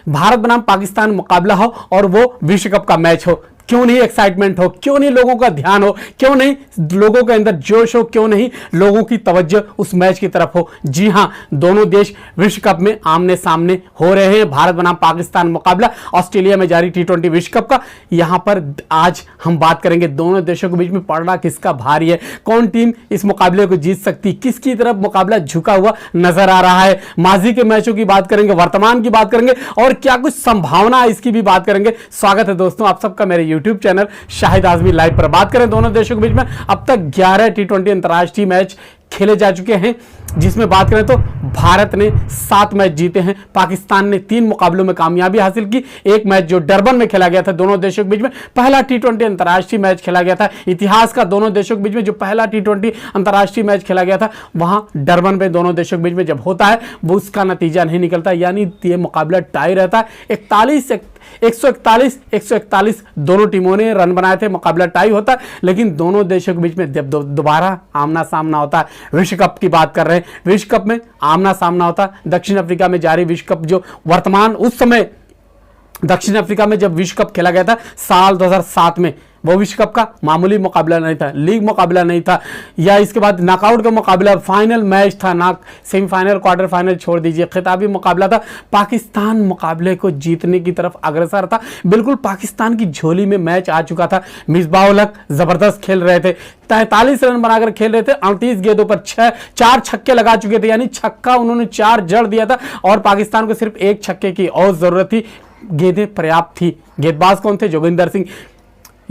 भारत बनाम पाकिस्तान मुकाबला हो और वो विश्व कप का मैच हो, क्यों नहीं एक्साइटमेंट हो, क्यों नहीं लोगों का ध्यान हो, क्यों नहीं लोगों के अंदर जोश हो, क्यों नहीं लोगों की तवज्जो उस मैच की तरफ हो। जी हां, दोनों देश विश्व कप में आमने सामने हो रहे हैं। भारत बनाम पाकिस्तान मुकाबला ऑस्ट्रेलिया में जारी T20 विश्व कप का। यहां पर आज हम बात करेंगे दोनों देशों के बीच में पड़ना किसका भारी है, कौन टीम इस मुकाबले को जीत सकती, किसकी तरफ मुकाबला झुका हुआ नजर आ रहा है। माजी के मैचों की बात करेंगे, वर्तमान की बात करेंगे और क्या कुछ संभावना इसकी भी बात करेंगे। स्वागत है दोस्तों आप सबका मेरे YouTube channel Shahid Azmi live पर। बात करें दोनों देशों के बीच में अब तक 11 T20 अंतर्राष्ट्रीय मैच खेले जा चुके हैं, जिसमें बात करें तो भारत ने 7 मैच जीते हैं, पाकिस्तान ने 3 मुकाबलों में कामयाबी हासिल की। एक मैच जो डरबन में खेला गया था दोनों देशों के बीच में, पहला T20 अंतर्राष्ट्रीय मैच खेला गया था इतिहास का दोनों देशों के बीच में। जो पहला T20 अंतर्राष्ट्रीय मैच खेला गया था वहां डरबन में दोनों देशों के बीच में जब होता है वो उसका नतीजा नहीं निकलता, यानी ये मुकाबला टाई रहता है। 141 दोनों टीमों ने रन बनाए थे, मुकाबला टाई होता है। लेकिन दोनों देशों के बीच में जब दोबारा आमना सामना होता है, विश्व कप की बात कर रहे हैं, विश्व कप में आमना सामना होता है। दक्षिण अफ्रीका में जारी विश्व कप जो वर्तमान उस समय दक्षिण अफ्रीका में जब विश्व कप खेला गया था साल 2007 में, वो विश्व कप का मामूली मुकाबला नहीं था, लीग मुकाबला नहीं था, या इसके बाद नॉकआउट का मुकाबला, फाइनल मैच था ना, सेमीफाइनल क्वार्टर फाइनल छोड़ दीजिए, खिताबी मुकाबला था। पाकिस्तान मुकाबले को जीतने की तरफ अग्रसर था, बिल्कुल पाकिस्तान की झोली में मैच आ चुका था। मिसबाह-उल हक जबरदस्त खेल रहे थे, 43 रन बनाकर खेल रहे थे, 38 गेंदों पर 4 छक्के लगा चुके थे, यानी छक्का उन्होंने 4 जड़ दिया था और पाकिस्तान को सिर्फ 1 छक्के की और जरूरत थी। गेंदें पर्याप्त थी। गेंदबाज कौन थे? जोगिंदर सिंह।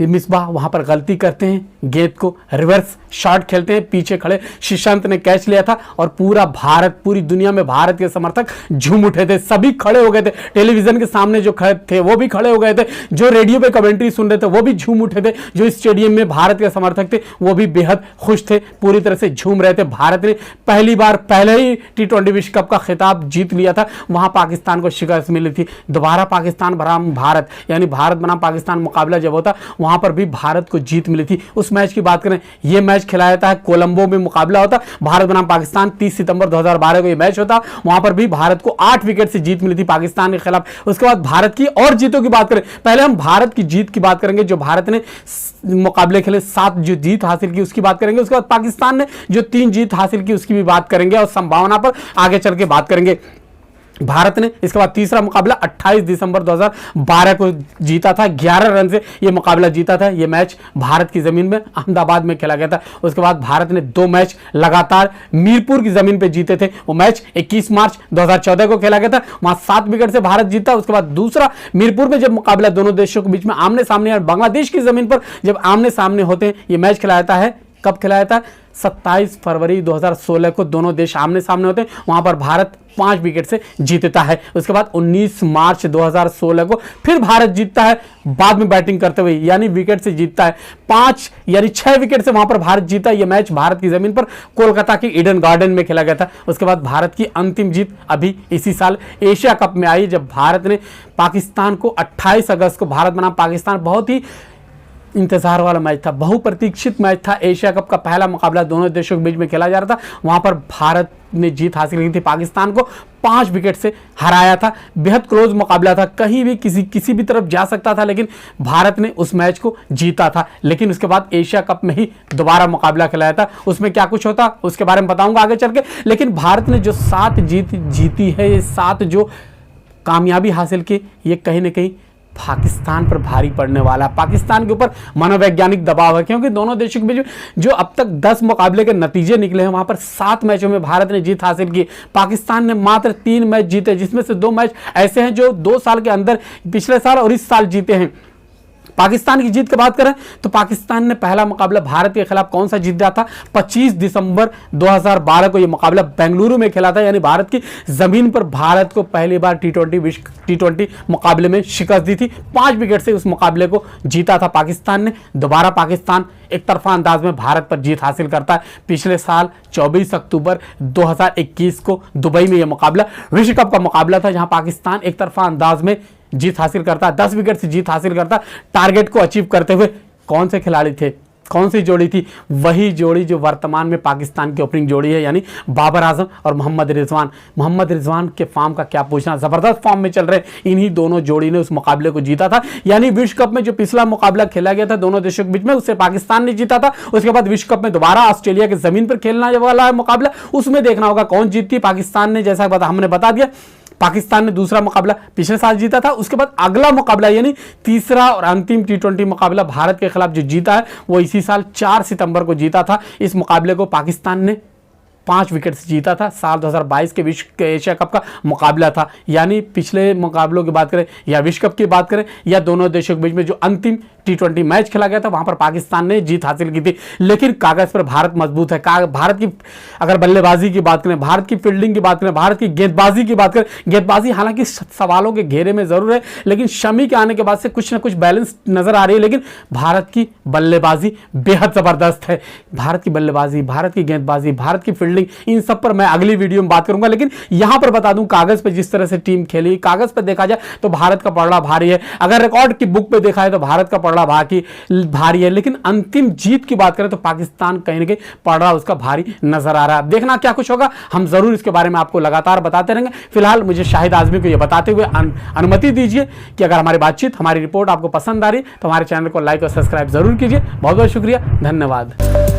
मिसबाह वहां पर गलती करते हैं, गेंद को रिवर्स शॉट खेलते हैं, पीछे खड़े शीशांत ने कैच लिया था और पूरा भारत, पूरी दुनिया में भारत के समर्थक झूम उठे थे, सभी खड़े हो गए थे। टेलीविजन के सामने जो खड़े थे वो भी खड़े हो गए थे, जो रेडियो पे कमेंट्री सुन रहे थे वो भी झूम उठे थे, जो स्टेडियम में भारत के समर्थक थे वो भी बेहद खुश थे, पूरी तरह से झूम रहे थे। भारत ने पहली बार पहले ही T20 विश्व कप का खिताब जीत लिया था, वहां पाकिस्तान को शिकस्त मिली थी। दोबारा पाकिस्तान बनाम भारत, यानी भारत बनाम पाकिस्तान मुकाबला जब होता वहां पर भी भारत को जीत मिली थी। उस मैच की बात करें, यह मैच खिलाया जाता है कोलंबो में मुकाबला होता भारत बनाम पाकिस्तान, 30 सितंबर 2012 को यह मैच होता। वहां पर भी भारत को 8 विकेट से जीत मिली थी पाकिस्तान के खिलाफ। उसके बाद भारत की और जीतों की बात करें, पहले हम भारत की जीत की बात करेंगे, जो भारत ने मुकाबले खेले 7 जो जीत हासिल की उसकी बात करेंगे। उसके बाद पाकिस्तान ने जो 3 जीत हासिल की उसकी भी बात करेंगे और संभावना पर आगे चल के बात करेंगे। भारत ने इसके बाद तीसरा मुकाबला 28 दिसंबर 2012 को जीता था, 11 रन से यह मुकाबला जीता था। यह मैच भारत की जमीन में अहमदाबाद में खेला गया था। उसके बाद भारत ने 2 मैच लगातार मीरपुर की जमीन पर जीते थे। वो मैच 21 मार्च 2014 को खेला गया था, वहां 7 विकेट से भारत जीता। उसके बाद दूसरा मीरपुर में जब मुकाबला दोनों देशों के बीच में आमने सामने, बांग्लादेश की जमीन पर जब आमने सामने होते हैं, यह मैच खिलाया जाता है। कब खिलाया था? 27 फरवरी 2016 को दोनों देश आमने सामने होते हैं, वहां पर भारत 5 विकेट से जीतता है। उसके बाद 19 मार्च 2016 को फिर भारत जीतता है, बाद में बैटिंग करते हुए, यानी विकेट से जीतता है। 6 विकेट से वहां पर भारत जीता। यह मैच भारत की जमीन पर कोलकाता के ईडन गार्डन में खेला गया था। उसके बाद भारत की अंतिम जीत अभी इसी साल एशिया कप में आई, जब भारत ने पाकिस्तान को 28 अगस्त को, भारत बनाम पाकिस्तान बहुत ही इंतजार वाला मैच था, बहुप्रतीक्षित मैच था। एशिया कप का पहला मुकाबला दोनों देशों के बीच में खेला जा रहा था, वहां पर भारत ने जीत हासिल की थी, पाकिस्तान को 5 विकेट से हराया था। बेहद क्लोज मुकाबला था, कहीं भी किसी भी तरफ जा सकता था, लेकिन भारत ने उस मैच को जीता था। लेकिन उसके बाद एशिया कप में ही दोबारा मुकाबला खिलाया था, उसमें क्या कुछ होता उसके बारे में बताऊंगा आगे चल के। लेकिन भारत ने जो 7 जीती है, ये 7 जो कामयाबी हासिल की, ये कहीं ना कहीं पाकिस्तान पर भारी पड़ने वाला, पाकिस्तान के ऊपर मनोवैज्ञानिक दबाव है, क्योंकि दोनों देशों के बीच जो अब तक 10 मुकाबले के नतीजे निकले हैं, वहां पर 7 मैचों में भारत ने जीत हासिल की। पाकिस्तान ने मात्र 3 मैच जीते, जिसमें से 2 मैच ऐसे हैं जो 2 साल के अंदर, पिछले साल और इस साल जीते हैं। पाकिस्तान की जीत की बात करें तो पाकिस्तान ने पहला मुकाबला भारत के खिलाफ कौन सा जीता था? 25 दिसंबर 2012 को यह मुकाबला बेंगलुरु में खेला था, यानी भारत की जमीन पर भारत को पहली बार T20 मुकाबले में शिकस्त दी थी। 5 विकेट से उस मुकाबले को जीता था पाकिस्तान ने। दोबारा पाकिस्तान एक तरफा अंदाज में भारत पर जीत हासिल करता है। पिछले साल 24 अक्टूबर 2021 को दुबई में यह मुकाबला विश्व कप का मुकाबला था, जहां पाकिस्तान एक तरफा अंदाज में जीत हासिल करता, 10 विकेट से जीत हासिल करता। टारगेट को अचीव करते हुए कौन से खिलाड़ी थे? कौन सी जोड़ी थी? वही जोड़ी जो वर्तमान में पाकिस्तान की ओपनिंग जोड़ी है, यानी बाबर आजम और मोहम्मद रिजवान। मोहम्मद रिजवान के फॉर्म का क्या पूछना, जबरदस्त फॉर्म में चल रहे, इन्हीं दोनों जोड़ी ने उस मुकाबले को जीता था। यानी विश्व कप में जो पिछला मुकाबला खेला गया था दोनों देशों के बीच में, उससे पाकिस्तान ने जीता था। उसके बाद विश्व कप में दोबारा ऑस्ट्रेलिया की जमीन पर खेलना वाला मुकाबला, उसमें देखना होगा कौन जीतती। पाकिस्तान ने, जैसा हमने बता दिया, पाकिस्तान ने दूसरा मुकाबला पिछले साल जीता था। उसके बाद अगला मुकाबला यानी तीसरा और अंतिम T20 मुकाबला भारत के खिलाफ जो जीता है वो इसी साल 4 सितंबर को जीता था। इस मुकाबले को पाकिस्तान ने 5 विकेट से जीता था। साल 2022 के विश्व एशिया कप का मुकाबला था। यानी पिछले मुकाबलों की बात करें या विश्व कप की बात करें या दोनों देशों के बीच में जो अंतिम T20 मैच खेला गया था वहां पर पाकिस्तान ने जीत हासिल की थी। लेकिन कागज पर भारत मजबूत है। भारत की अगर बल्लेबाजी की बात करें, भारत की फील्डिंग की बात करें, भारत की गेंदबाजी की बात करें, गेंदबाजी हालांकि सवालों के घेरे में जरूर है, लेकिन शमी के आने के बाद से कुछ ना कुछ बैलेंस नजर आ रही है। लेकिन भारत की बल्लेबाजी बेहद जबरदस्त है। भारत की बल्लेबाजी, भारत की गेंदबाजी, भारत की फील्डिंग, इन सब पर मैं अगली वीडियो में बात करूंगा। लेकिन यहां पर बता दूं, कागज पर जिस तरह से टीम खेली, कागज पर देखा जाए तो भारत का पलड़ा भारी है। अगर रिकॉर्ड की बुक पे देखा है तो भारत का पलड़ा भारी है। लेकिन अंतिम जीत की बात करें तो पाकिस्तान कहीं ना कहीं पलड़ा उसका भारी नजर आ रहा है। देखना क्या कुछ होगा, हम जरूर इसके बारे में आपको लगातार बताते रहेंगे। फिलहाल मुझे शाहिद आजमी को यह बताते हुए अनुमति दीजिए कि अगर हमारी बातचीत, हमारी रिपोर्ट आपको पसंद आ रही तो हमारे चैनल को लाइक और सब्सक्राइब जरूर कीजिए। बहुत बहुत शुक्रिया, धन्यवाद।